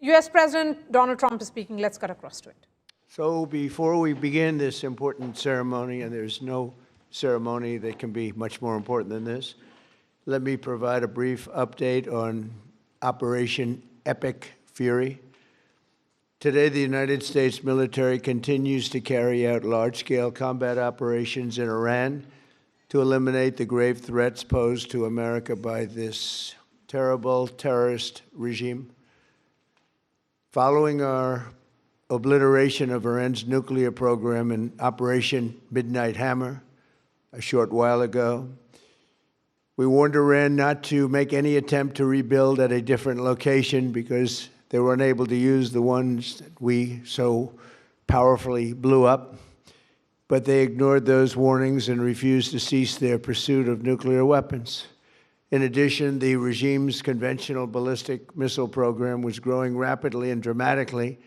US President Donald Trump is speaking. Let's cut across to it. So before we begin this important ceremony, and there's no ceremony that can be much more important than this, let me provide a brief update on Operation Epic Fury. Today, the United States military continues to carry out large-scale combat operations in Iran to eliminate the grave threats posed to America by this terrible terrorist regime. Following our obliteration of Iran's nuclear program in Operation Midnight Hammer a short while ago, we warned Iran not to make any attempt to rebuild at a different location because they were unable to use the ones that we so powerfully blew up. But they ignored those warnings and refused to cease their pursuit of nuclear weapons. In addition, the regime's conventional ballistic missile program was growing rapidly and dramatically,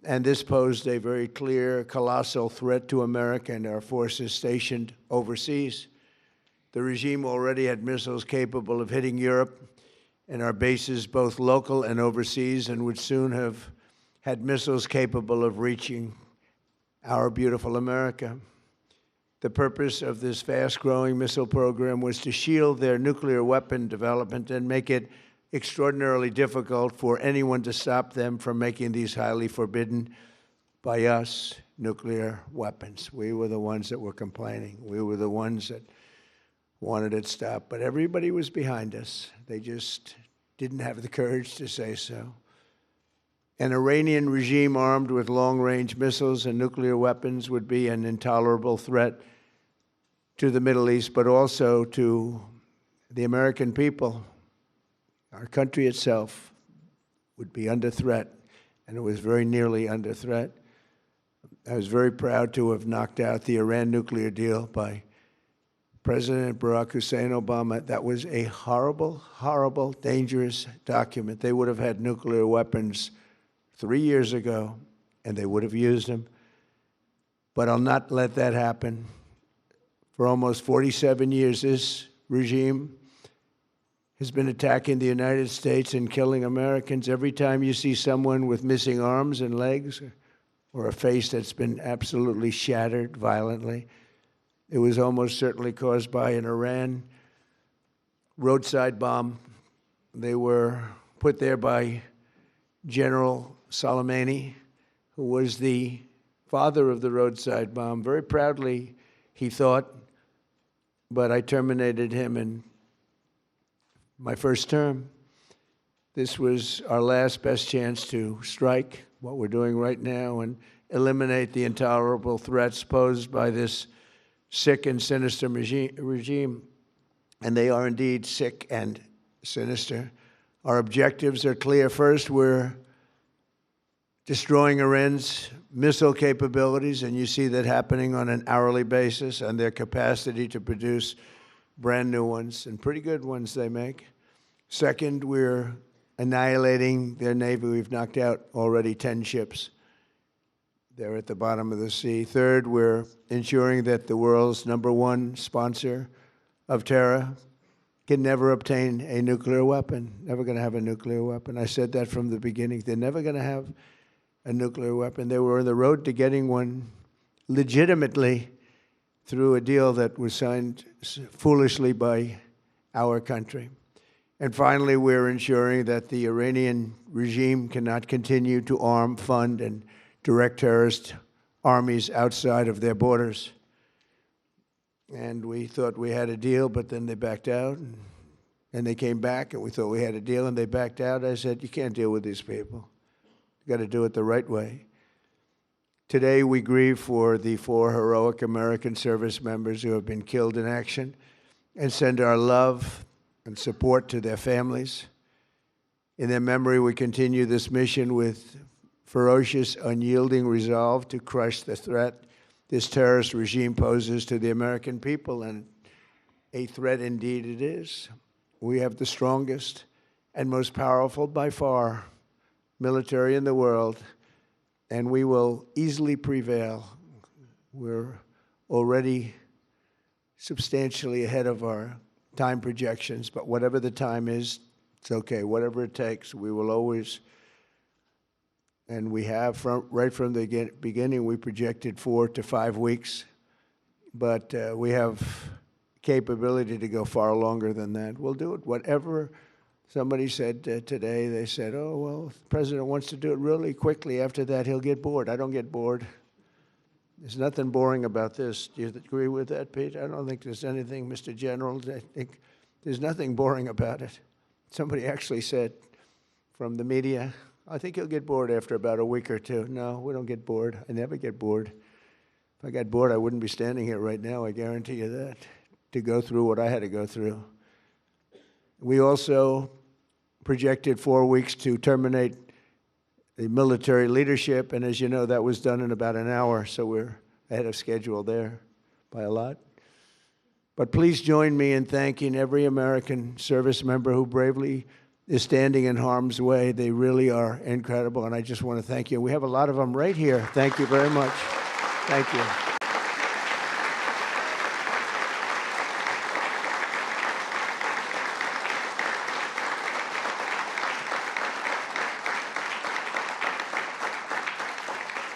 and this posed a very clear, colossal threat to America and our forces stationed overseas. The regime already had missiles capable of hitting Europe and our bases, both local and overseas, and would soon have had missiles capable of reaching our beautiful America. The purpose of this fast-growing missile program was to shield their nuclear weapon development and make it extraordinarily difficult for anyone to stop them from making these highly forbidden by us nuclear weapons. We were the ones that were complaining. We were the ones that wanted it stopped. But everybody was behind us. They just didn't have the courage to say so. An Iranian regime armed with long-range missiles and nuclear weapons would be an intolerable threat to the Middle East, but also to the American people. Our country itself would be under threat, and it was very nearly under threat. I was very proud to have knocked out the Iran nuclear deal by President Barack Hussein Obama. That was a horrible, horrible, dangerous document. They would have had nuclear weapons 3 years ago, and they would have used them. But I'll not let that happen. For almost 47 years, this regime has been attacking the United States and killing Americans. Every time you see someone with missing arms and legs or a face that's been absolutely shattered violently, it was almost certainly caused by an Iran roadside bomb. They were put there by General Soleimani, who was the father of the roadside bomb. Very proudly, he thought, but I terminated him in my first term. This was our last best chance to strike, what we're doing right now, and eliminate the intolerable threats posed by this sick and sinister regime. And they are indeed sick and sinister. Our objectives are clear. First, we're destroying Iran's missile capabilities, and you see that happening on an hourly basis, and their capacity to produce brand new ones, and pretty good ones they make. Second, we're annihilating their navy. We've knocked out already 10 ships. They're at the bottom of the sea. Third, we're ensuring that the world's #1 sponsor of terror can never obtain a nuclear weapon, never going to have a nuclear weapon. I said that from the beginning. They're never going to have a nuclear weapon. They were on the road to getting one legitimately through a deal that was signed foolishly by our country. And finally, we're ensuring that the Iranian regime cannot continue to arm, fund, and direct terrorist armies outside of their borders. And we thought we had a deal, but then they backed out. And they came back, and we thought we had a deal, and they backed out. I said, you can't deal with these people. You've got to do it the right way. Today, we grieve for the 4 heroic American service members who have been killed in action and send our love and support to their families. In their memory, we continue this mission with ferocious, unyielding resolve to crush the threat this terrorist regime poses to the American people, and a threat indeed it is. We have the strongest and most powerful, by far, military in the world, and we will easily prevail. We're already substantially ahead of our time projections, but whatever the time is, it's okay. Whatever it takes, we will always And we have, right from the beginning, we projected 4 to 5 weeks. But we have capability to go far longer than that. We'll do it. Whatever somebody said today, they said, oh, well, if the president wants to do it really quickly. After that, he'll get bored. I don't get bored. There's nothing boring about this. Do you agree with that, Pete? I don't think there's anything, Mr. General. I think there's nothing boring about it. Somebody actually said from the media, I think he'll get bored after about a week or two. No, we don't get bored. I never get bored. If I got bored, I wouldn't be standing here right now, I guarantee you that, to go through what I had to go through. We also projected 4 weeks to terminate the military leadership, and as you know, that was done in about an hour, so we're ahead of schedule there by a lot. But please join me in thanking every American service member who bravely is standing in harm's way. They really are incredible, and I just want to thank you. We have a lot of them right here. Thank you very much. Thank you.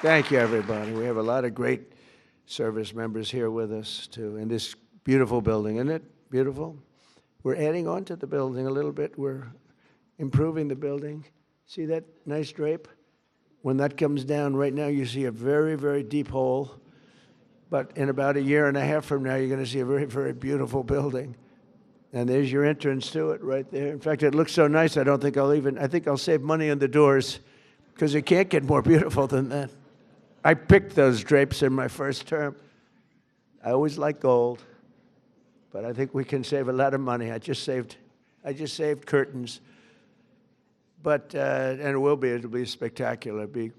Thank you, everybody. We have a lot of great service members here with us, too, in this beautiful building. Isn't it beautiful? We're adding on to the building a little bit. We're improving the building. See that nice drape? When that comes down, right now you see a very, very deep hole. But in about a year and a half from now, you're going to see a very, very beautiful building. And there's your entrance to it right there. In fact, it looks so nice, I think I'll save money on the doors, because it can't get more beautiful than that. I picked those drapes in my first term. I always like gold, but I think we can save a lot of money. I just saved curtains. But, and it'll be spectacular. It'll be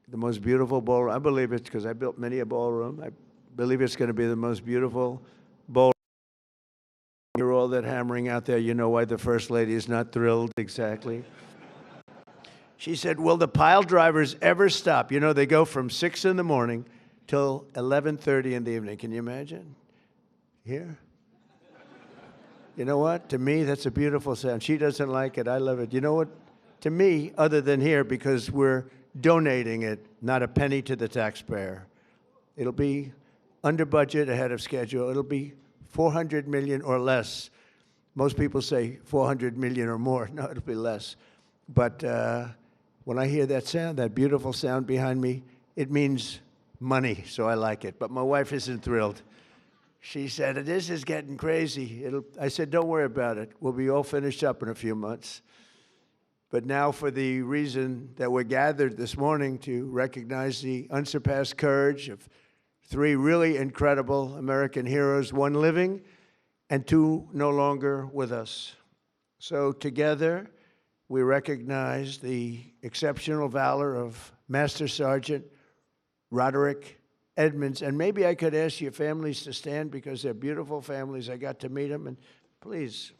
the most beautiful ballroom. I believe it because I built many a ballroom. I believe it's going to be the most beautiful ballroom. You're all that hammering out there. You know why the First Lady is not thrilled exactly. She said, will the pile drivers ever stop? You know, they go from 6 in the morning till 11:30 in the evening. Can you imagine? Here? You know what? To me, that's a beautiful sound. She doesn't like it. I love it. You know what? To me, other than here, because we're donating it, not a penny to the taxpayer. It'll be under budget, ahead of schedule. It'll be $400 million or less. Most people say $400 million or more. No, it'll be less. But when I hear that sound, that beautiful sound behind me, it means money, so I like it. But my wife isn't thrilled. She said, this is getting crazy. I said, don't worry about it. We'll be all finished up in a few months. But now for the reason that we're gathered this morning to recognize the unsurpassed courage of 3 really incredible American heroes, 1 living and 2 no longer with us. So together, we recognize the exceptional valor of Master Sergeant Roderick Edmonds. And maybe I could ask your families to stand, because they're beautiful families. I got to meet them. And please,